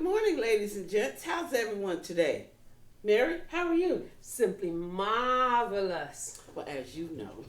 Good morning, ladies and gents. How's everyone today? Mary, how are you? Simply marvelous. Well, as you know,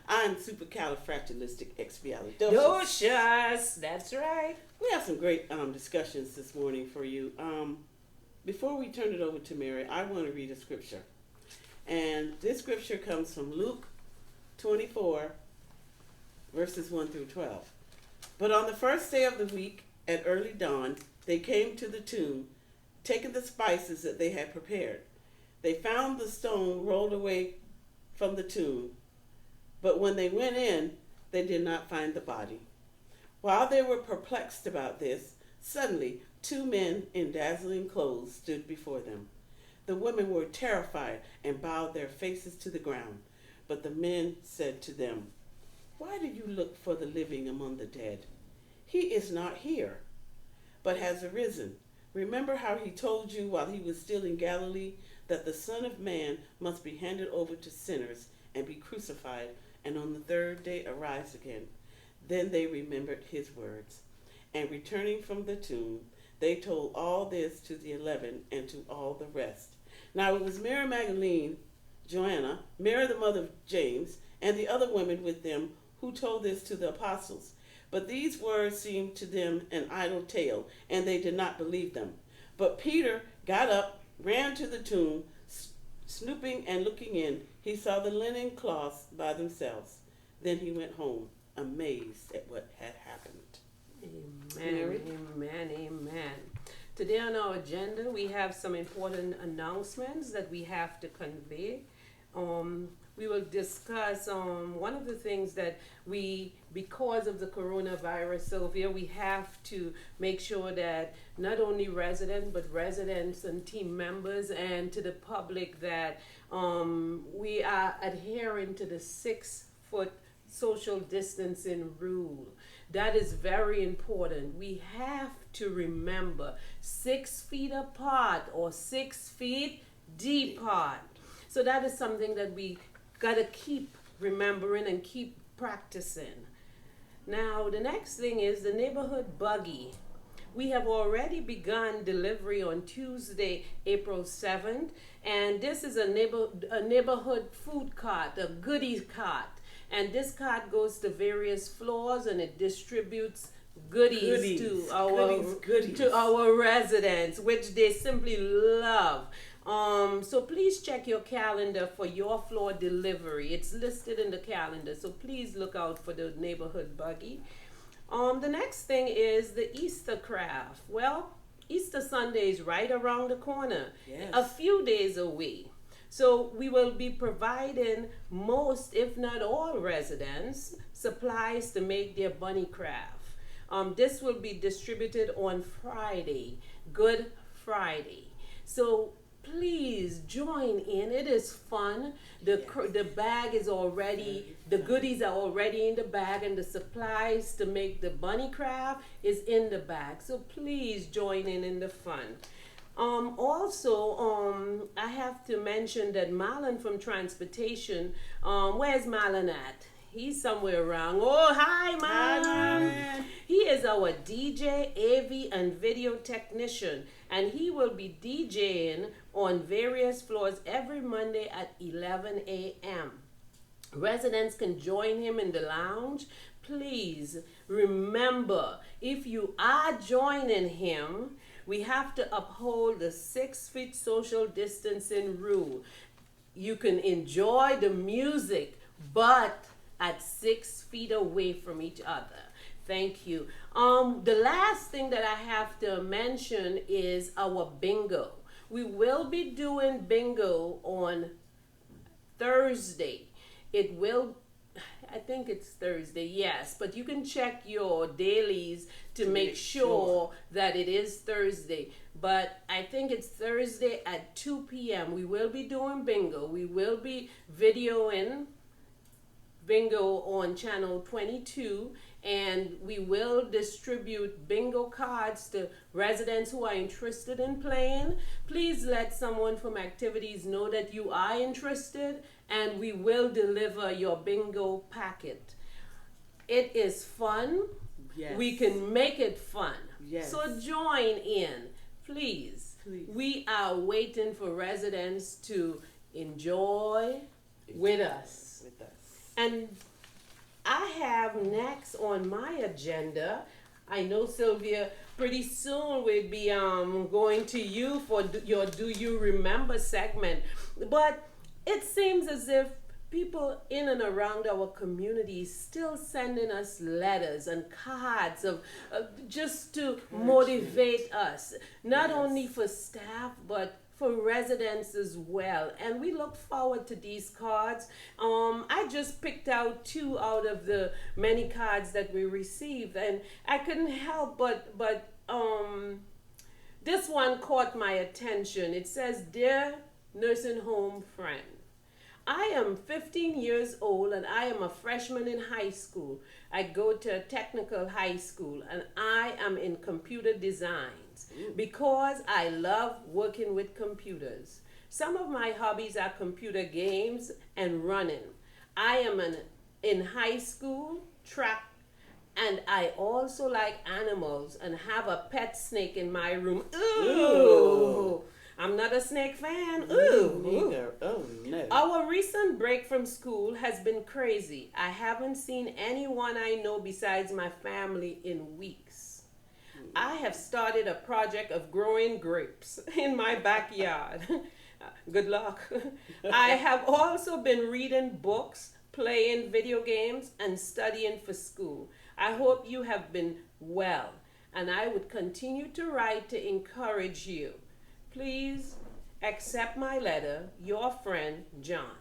I'm supercalifragilisticexpialidocious. Delicious. That's right. We have some great discussions this morning for you. Before we turn it over to Mary, I want to read a scripture. And this scripture comes from Luke 24, verses 1 through 12. But on the first day of the week, at early dawn, they came to the tomb, taking the spices that they had prepared. They found the stone rolled away from the tomb, but when they went in, they did not find the body. While they were perplexed about this, suddenly 2 men in dazzling clothes stood before them. The women were terrified and bowed their faces to the ground. But the men said to them, "Why do you look for the living among the dead? He is not here, but has arisen. Remember how he told you while he was still in Galilee that the Son of Man must be handed over to sinners and be crucified, and on the third day arise again." Then they remembered his words, and returning from the tomb, they told all this to the 11 and to all the rest. Now it was Mary Magdalene, Joanna, Mary the mother of James, and the other women with them who told this to the apostles. But these words seemed to them an idle tale, and they did not believe them. But Peter got up, ran to the tomb, snooping and looking in. He saw the linen cloths by themselves. Then he went home, amazed at what had happened. Amen, amen, amen. Today on our agenda, we have some important announcements that we have to convey. We will discuss one of the things that because of the coronavirus, Sylvia, we have to make sure that not only residents and team members and to the public that we are adhering to the 6-foot social distancing rule. That is very important. We have to remember 6 feet apart or 6 feet apart. So that is something that we got to keep remembering and keep practicing. Now, the next thing is the neighborhood buggy. We have already begun delivery on Tuesday, April 7th, and this is a neighborhood food cart, a goodies cart. And this cart goes to various floors and it distributes goodies to our residents, which they simply love. So please check your calendar for your floor delivery. It's listed in the calendar, so please look out for the neighborhood buggy. The next thing is the Easter craft. Well, Easter Sunday is right around the corner, Yes. a few days away. So we will be providing most, if not all, residents supplies to make their bunny craft. This will be distributed on Friday, Good Friday. So please join in. It is fun. The bag is already, the goodies are already in the bag, and the supplies to make the bunny craft is in the bag. So please join in the fun. I have to mention that Marlon from Transportation, where's Marlon at? He's somewhere around. Oh, hi, Marlon. He is our DJ, AV, and video technician, and he will be DJing on various floors every Monday at 11 a.m. Residents can join him in the lounge. Please remember, if you are joining him, we have to uphold the 6 feet social distancing rule. You can enjoy the music, but at 6 feet away from each other. Thank you. The last thing that I have to mention is our bingo. We will be doing bingo on Thursday. I think it's Thursday, yes, but you can check your dailies to make sure that it is Thursday. But I think it's Thursday at 2 p.m. We will be doing bingo. We will be videoing bingo on channel 22, and we will distribute bingo cards to residents who are interested in playing. Please let someone from activities know that you are interested, and we will deliver your bingo packet. It is fun. Yes. We can make it fun. Yes. So join in, please. Please. We are waiting for residents to enjoy with us. With us. And I have next on my agenda, I know Sylvia, pretty soon we'll be going to you for your Do You Remember segment. But it seems as if people in and around our community still sending us letters and cards of just to motivate us, not only for staff but for residents as well. And we look forward to these cards. I just picked out 2 out of the many cards that we received, and I couldn't help but this one caught my attention. It says, "Dear nursing home friend, I am 15 years old and I am a freshman in high school. I go to a technical high school and I am in computer designs because I love working with computers. Some of my hobbies are computer games and running. I am in high school, track, and I also like animals and have a pet snake in my room." Ooh. I'm not a snake fan. Ooh. Neither. Oh, no. Our recent break from school has been crazy. I haven't seen anyone I know besides my family in weeks. I have started a project of growing grapes in my backyard. Good luck. I have also been reading books, playing video games, and studying for school. I hope you have been well, and I would continue to write to encourage you. Please accept my letter. Your friend, John.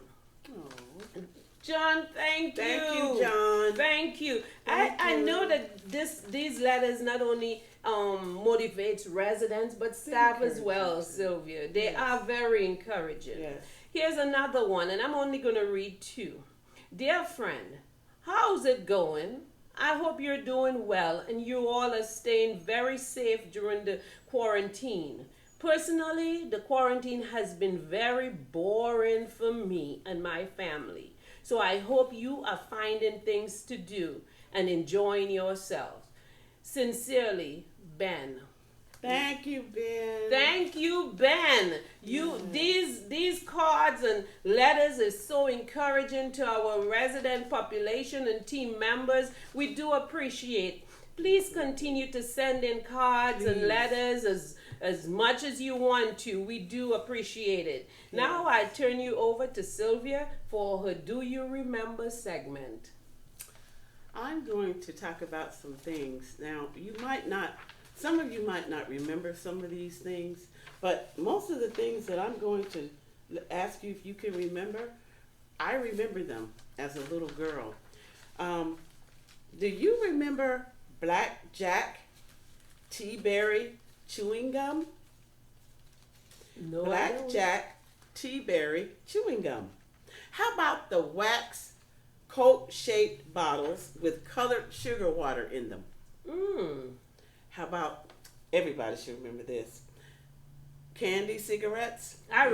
Oh. John, thank you. Thank you, John. Thank you. Thank I you. know that these letters not only motivates residents but staff as well, Sylvia. They are very encouraging. Yes. Here's another one, and I'm only going to read 2. Dear friend, how's it going? I hope you're doing well and you all are staying very safe during the quarantine. Personally, the quarantine has been very boring for me and my family. So I hope you are finding things to do and enjoying yourselves. Sincerely, Ben. Thank you, Ben. Thank you, Ben. These cards and letters is so encouraging to our resident population and team members. We do appreciate. Please continue to send in cards and letters as much as you want to. We do appreciate it. Now I turn you over to Sylvia for her Do You Remember segment. I'm going to talk about some things. Now, some of you might not remember some of these things, but most of the things that I'm going to ask you if you can remember, I remember them as a little girl. Do you remember Black Jack tea berry chewing gum? No, Black Jack tea berry chewing gum. How about the wax Coke-shaped bottles with colored sugar water in them? How about, everybody should remember this, candy cigarettes? I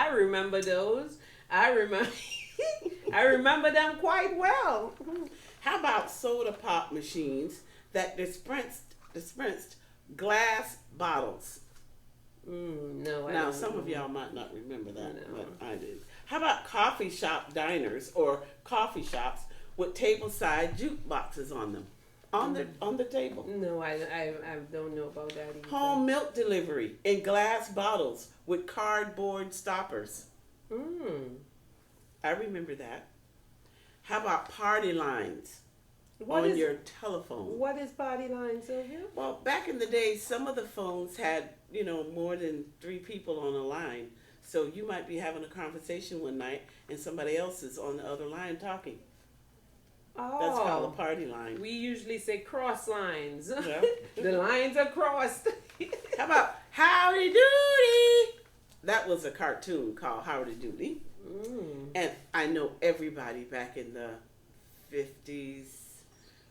remember those. I remember them quite well. How about soda pop machines that dispensed glass bottles? No, I Now, don't some know. of y'all might not remember that, No. but I do. How about coffee shop diners or coffee shops with table-side jukeboxes on them, on the table? No, I don't know about that either. Home milk delivery in glass bottles with cardboard stoppers. I remember that. How about party lines on your telephone? What is party line, Sylvia? Well, back in the day, some of the phones had, more than 3 people on a line. So you might be having a conversation one night and somebody else is on the other line talking. Oh, That's called a party line. we usually say cross lines. Yeah. The lines are crossed. How about Howdy Doody? That was a cartoon called Howdy Doody. And I know everybody back in the 50s,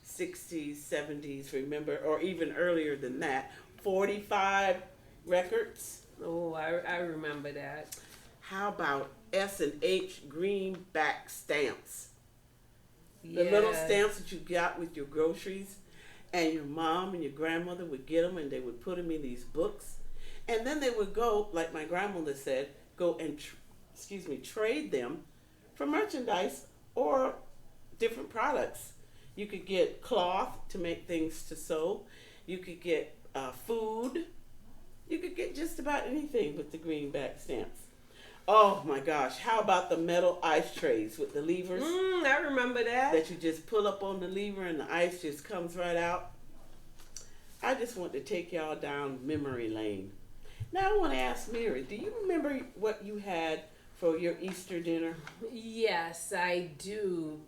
60s, 70s, remember, or even earlier than that, 45 records. Oh, I remember that. How about S&H greenback stamps? Yeah. The little stamps that you got with your groceries. and your mom and your grandmother would get them and they would put them in these books. And then they would go, like my grandmother said, go and trade them for merchandise or different products. You could get cloth to make things to sew. You could get food. You could get just about anything with the greenback stamps. Oh my gosh, how about the metal ice trays with the levers? I remember that. That you just pull up on the lever and the ice just comes right out. I just want to take y'all down memory lane. Now I want to ask Mary, do you remember what you had for your Easter dinner? Yes, I do.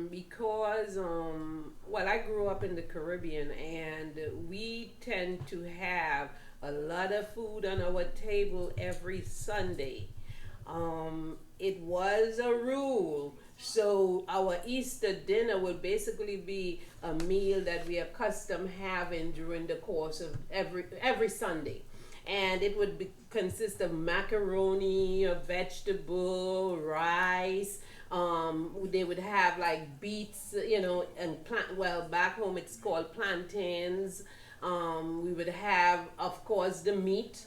Because, well, I grew up in the Caribbean and we tend to have a lot of food on our table every Sunday. It was a rule. So our Easter dinner would basically be a meal that we accustomed having during the course of every Sunday. And it would consist of macaroni, a vegetable, rice. They would have like beets, and back home it's called plantains. We would have, of course, the meat.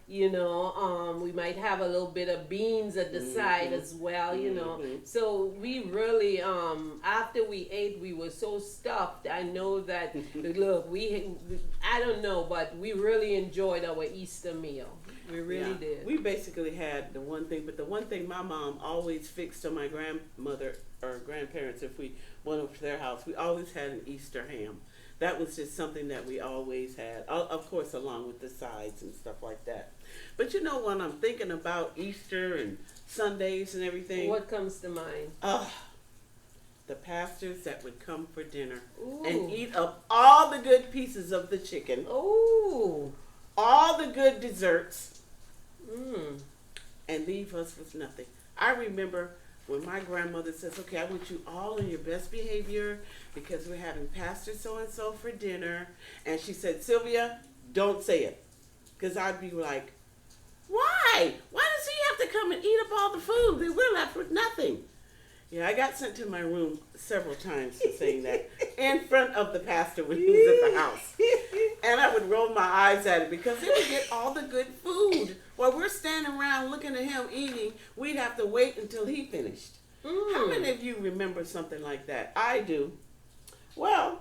We might have a little bit of beans at the side as well, So we really, after we ate, we were so stuffed. I know that, look, I don't know, but we really enjoyed our Easter meal. We really did. We basically had the one thing, but the one thing my mom always fixed on my grandmother or grandparents, if we went over to their house, we always had an Easter ham. That was just something that we always had, of course, along with the sides and stuff like that. But when I'm thinking about Easter and Sundays and everything, what comes to mind? The pastors that would come for dinner. Ooh. And eat up all the good pieces of the chicken. Ooh. All the good desserts. And leave us with nothing. I remember when my grandmother says, okay, I want you all in your best behavior because we're having Pastor so-and-so for dinner. And she said, Sylvia, don't say it. Because I'd be like, why? Why does he have to come and eat up all the food? We're left with nothing. Yeah, I got sent to my room several times for saying that in front of the pastor when he was at the house. And I would roll my eyes at it because he would get all the good food. While we're standing around looking at him eating, we'd have to wait until he finished. How many of you remember something like that? I do. Well,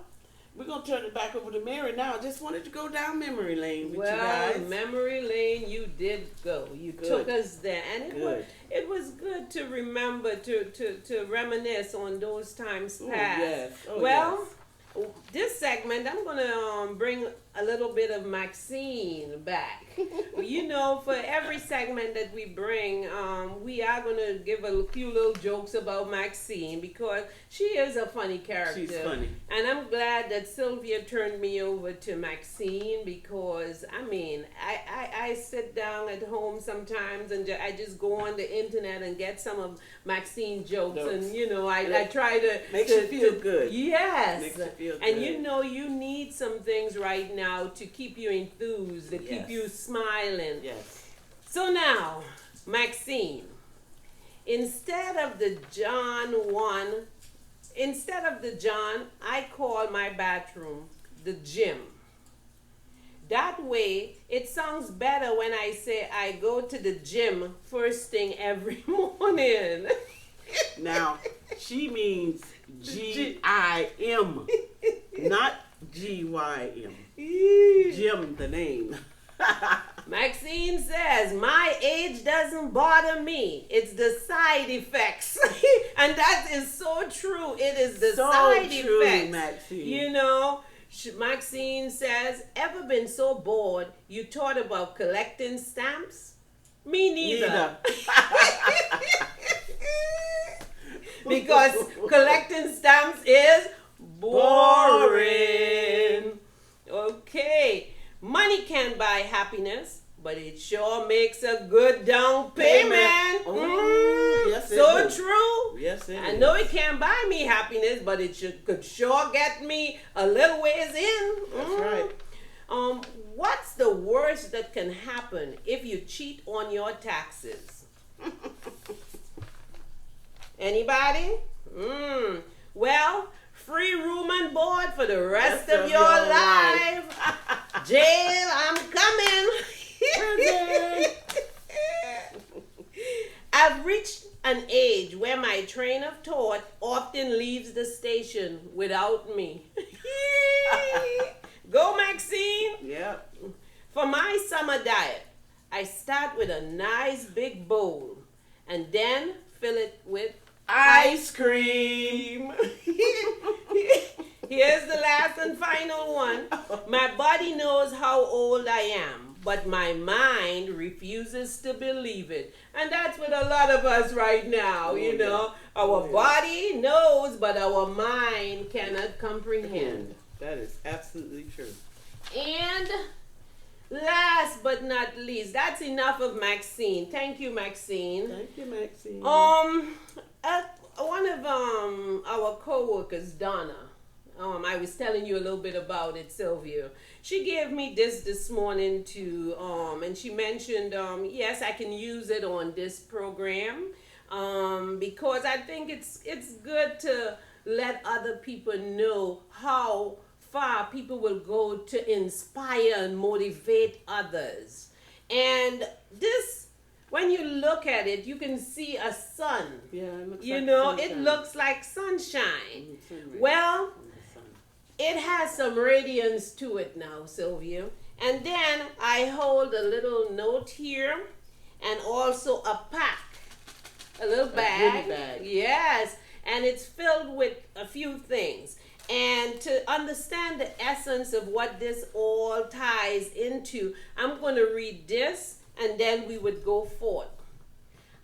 we're going to turn it back over to Mary now. I just wanted to go down memory lane with you guys. Memory lane, you did go. You took us there. And it was good to remember, to reminisce on those times past. Yes. This segment, I'm going to bring a little bit of Maxine back. For every segment that we bring, we are going to give a few little jokes about Maxine because she is a funny character. She's funny. And I'm glad that Sylvia turned me over to Maxine because, I sit down at home sometimes and I just go on the internet and get some of Maxine jokes. And, I try to... Makes you feel good. Yes. Makes you feel good. And you need some things right now to keep you enthused, to keep you smiling. Yes. So now, Maxine, instead of the John, I call my bathroom the gym. That way, it sounds better when I say I go to the gym first thing every morning. Now, she means G-I-M, not G-Y-M. Jim, the name. Maxine says, my age doesn't bother me. It's the side effects. And that is so true. It is the side effects. Maxine. Maxine says, ever been so bored you thought about collecting stamps? Me neither. Because collecting stamps is boring. Okay. Money can't buy happiness, but it sure makes a good down payment. Yes, so true. Yes, it is. I know it can't buy me happiness, but it could sure get me a little ways in. That's right. What's the worst that can happen if you cheat on your taxes? Anybody? Well, free room and board for the rest of your life. Jail, I'm coming. I've reached an age where my train of thought often leaves the station without me. Go, Maxine. Yep. For my summer diet, I start with a nice big bowl and then fill it with Ice cream. Here's the last and final one. My body knows how old I am, but my mind refuses to believe it. And that's with a lot of us right now, you know. Our body knows, but our mind cannot comprehend. That is absolutely true. And last but not least, that's enough of Maxine. Thank you, Maxine. Thank you, Maxine. One of our co-workers, Donna, I was telling you a little bit about it, Sylvia. She gave me this morning to, and she mentioned, yes, I can use it on this program, because I think it's good to let other people know how far people will go to inspire and motivate others. And this, when you look at it, you can see a sun. Yeah, it looks you like know, sunshine. it looks like sunshine. Sunrise. Well, it has some radiance to it now, Sylvia. And then I hold a little note here and also a pack, a little bag. goodie bag. Yes, and it's filled with a few things. And to understand the essence of what this all ties into, I'm going to read this and then we would go forth.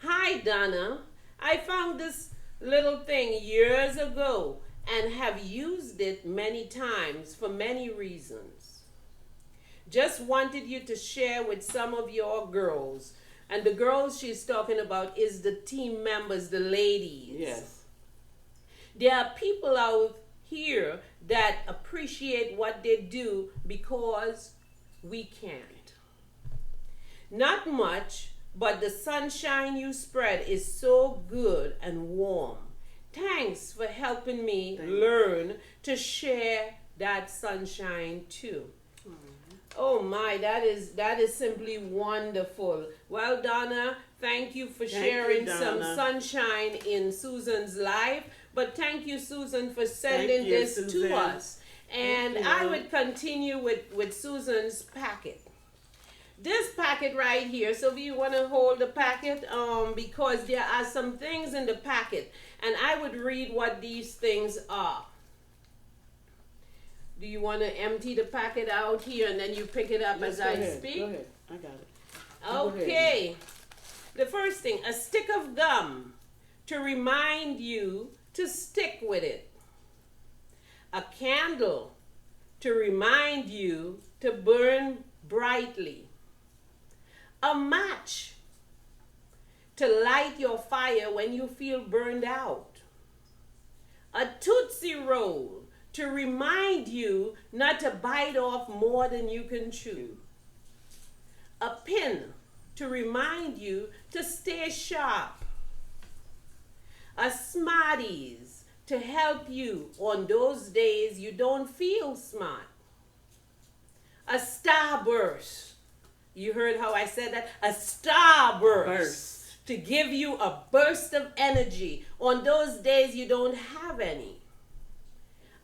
Hi, Donna. I found this little thing years ago and have used it many times for many reasons. Just wanted you to share with some of your girls. And the girls she's talking about is the team members, the ladies. Yes. There are people out here that appreciate what they do because we can't. Not much, but the sunshine you spread is so good and warm. Thanks for helping me learn to share that sunshine too. Oh my, that is simply wonderful. Well, Donna, thank you for sharing some sunshine in Susan's life. But thank you, Susan, for sending this to us. And I would continue with Susan's packet. This packet right here, so you want to hold the packet because there are some things in the packet. And I would read what these things are. Do you want to empty the packet out here and then you pick it up as I speak? Go ahead. I got it. Okay. The first thing, a stick of gum to remind you to stick with it. A candle to remind you to burn brightly. A match to light your fire when you feel burned out. A Tootsie Roll to remind you not to bite off more than you can chew. A pin to remind you to stay sharp. A Smarties to help you on those days you don't feel smart. A Starburst. You heard how I said that? A Starburst. To give you a burst of energy on those days you don't have any.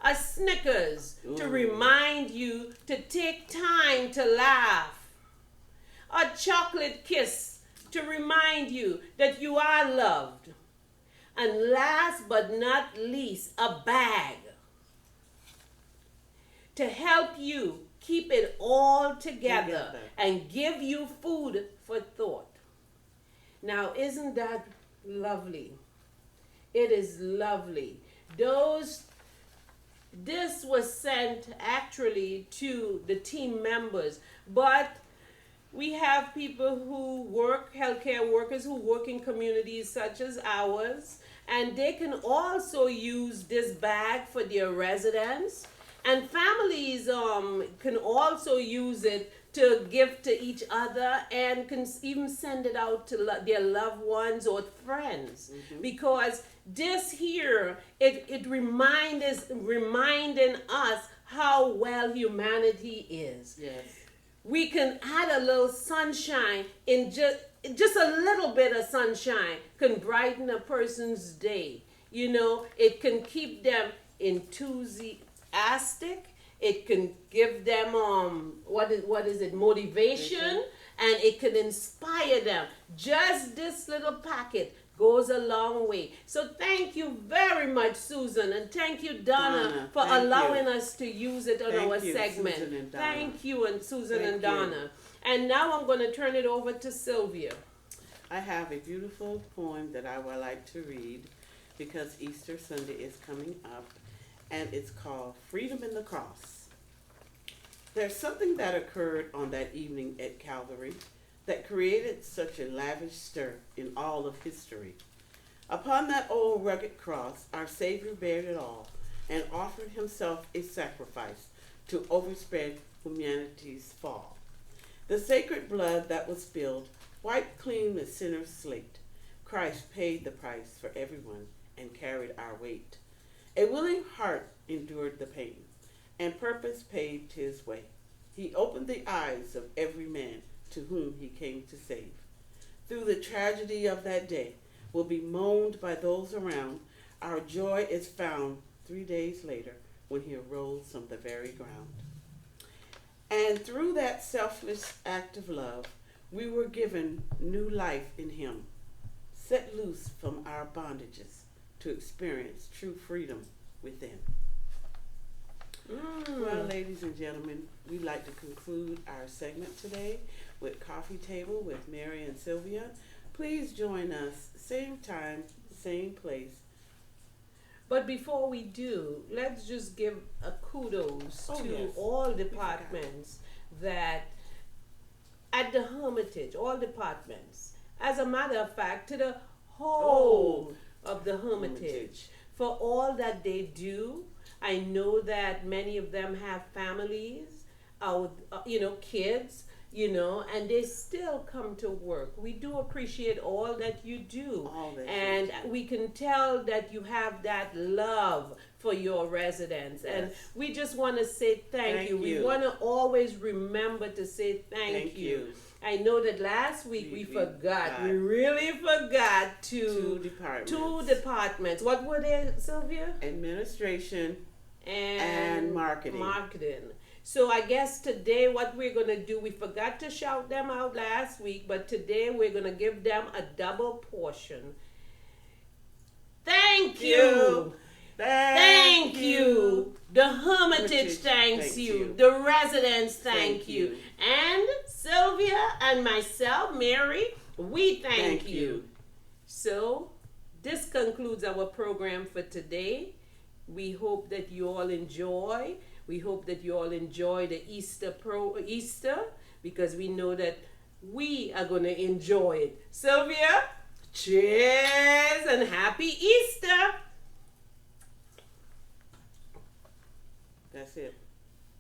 A Snickers to remind you to take time to laugh. A chocolate kiss to remind you that you are loved. And last but not least, a bag to help you keep it all together and give you food for thought. Now, isn't that lovely? It is lovely. This was sent actually to the team members, but we have people who work, healthcare workers who work in communities such as ours, and they can also use this bag for their residents. And families can also use it to give to each other and can even send it out to their loved ones or friends. Because this here, it reminding us how well humanity is. Yes. We can add a little sunshine in just a little bit of sunshine can brighten a person's day. You know, it can keep them enthusiastic. It can give them what is it, motivation, and it can inspire them. Just this little packet goes a long way. So thank you very much, Susan, and thank you, Donna, for allowing us to use it on our segment. Susan and Donna. Thank you, and Susan Thank and Donna. And now I'm going to turn it over to Sylvia. I have a beautiful poem that I would like to read because Easter Sunday is coming up, and it's called Freedom in the Cross. There's something that occurred on that evening at Calvary that created such a lavish stir in all of history. Upon that old rugged cross, our Savior bared it all and offered himself a sacrifice to overspread humanity's fall. The sacred blood that was spilled wiped clean the sinner's slate. Christ paid the price for everyone and carried our weight. A willing heart endured the pain, and purpose paved his way. He opened the eyes of every man to whom he came to save. Through the tragedy of that day will be moaned by those around. Our joy is found 3 days later when he arose from the very ground. And through that selfless act of love, we were given new life in him, set loose from our bondages to experience true freedom within. Well, ladies and gentlemen, we'd like to conclude our segment today with Coffee Table with Mary and Sylvia. Please join us, same time, same place. But before we do, let's just give a kudos to all departments that at the Hermitage, all departments. As a matter of fact, to the whole of the Hermitage for all that they do. I know that many of them have families, kids, and they still come to work. We do appreciate all that you do. And we can tell that you have that love for your residents. Yes. And we just want to say thank you. We want to always remember to say thank you. I know that last week we forgot. We really forgot two departments. What were they, Sylvia? Administration and marketing. So I guess today what we're going to do, we forgot to shout them out last week, but today we're going to give them a double portion. Thank you. Thank you. The Hermitage thanks you. The residents thank you. And Sylvia and myself, Mary, we thank you. So this concludes our program for today. We hope that you all enjoy. We hope that you all enjoy the Easter because we know that we are going to enjoy it. Sylvia, cheers and happy Easter. That's it.